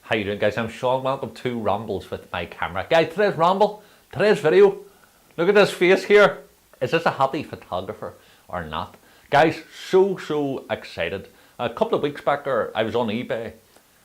How you doing, guys? I'm Sean. Welcome to Rambles with my camera. Guys, today's video, look at this face here. Is this a happy photographer or not? Guys, so excited. A couple of weeks back I was on eBay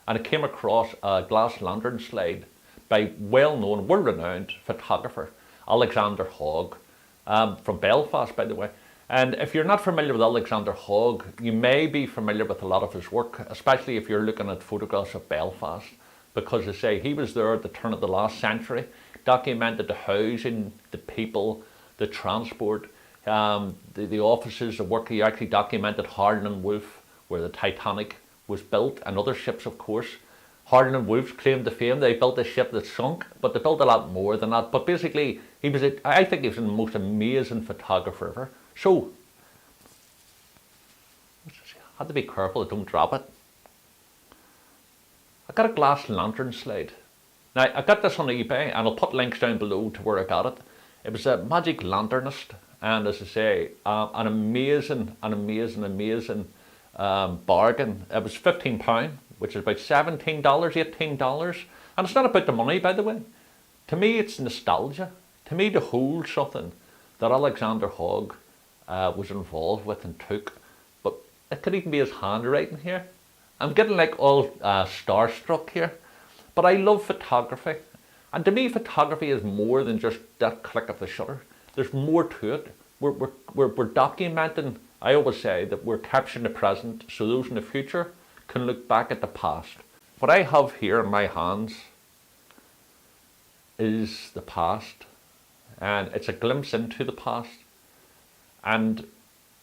and I came across a glass lantern slide by well-known, world-renowned photographer Alexander Hogg from Belfast, by the way. And if you're not familiar with Alexander Hogg, you may be familiar with a lot of his work, especially if you're looking at photographs of Belfast, because I say he was there at the turn of the last century, documented the housing, the people, the transport, the offices, the work. He actually documented Harland and Wolff, where the Titanic was built, and other ships, of course. Harland and Wolff's claim to fame, they built a ship that sunk, but they built a lot more than that. But basically, I think he was the most amazing photographer ever. So, I had to be careful I don't drop it. I got a glass lantern slide. Now, I got this on eBay, and I'll put links down below to where I got it. It was a Magic Lanternist, and as I say, an amazing bargain. It was £15, which is about $17, $18. And it's not about the money, by the way. To me, it's nostalgia. To me, to hold something that Alexander Hogg was involved with and took, but it could even be his handwriting here. I'm getting like all starstruck here, but I love photography, and to me photography is more than just that click of the shutter. There's more to it. We're documenting. I always say that we're capturing the present so those in the future can look back at the past. What I have here in my hands is the past, and it's a glimpse into the past. And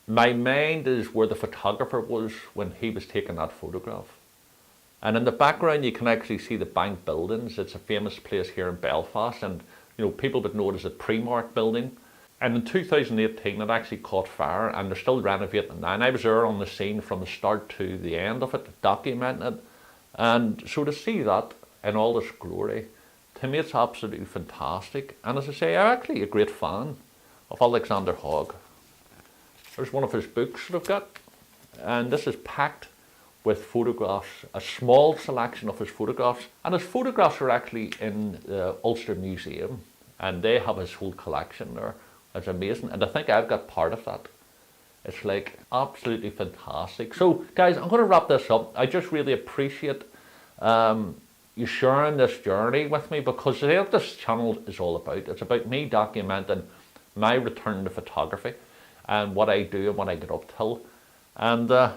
my mind is where the photographer was when he was taking that photograph. And in the background you can actually see the bank buildings. It's a famous place here in Belfast, and you know, people would know it as a Primark building. And in 2018 it actually caught fire, and they're still renovating now. And I was there on the scene from the start to the end of it, documenting it. And so to see that in all its glory, to me it's absolutely fantastic. And as I say, I'm actually a great fan of Alexander Hogg. There's one of his books that I've got, and this is packed with photographs, a small selection of his photographs. And his photographs are actually in the Ulster Museum, and they have his whole collection there. It's amazing, and I think I've got part of that. It's like absolutely fantastic. So guys, I'm going to wrap this up. I just really appreciate you sharing this journey with me, because what this channel is all about. It's about me documenting my return to photography and what I do and what I get up till. And I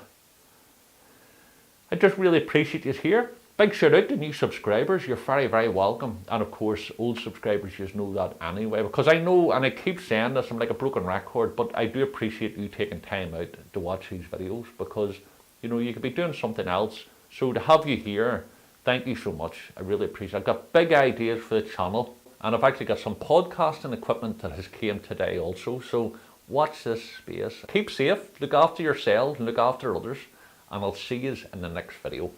just really appreciate you here. Big shout out to new subscribers. You're very welcome. And of course, old subscribers, just know that anyway. Because I know, and I keep saying this, I'm like a broken record, but I do appreciate you taking time out to watch these videos, because, you know, you could be doing something else. So to have you here, thank you so much. I really appreciate it. I've got big ideas for the channel, and I've actually got some podcasting equipment that has came today also. So watch this space. Keep safe, look after yourselves, and look after others, and I'll see you in the next video.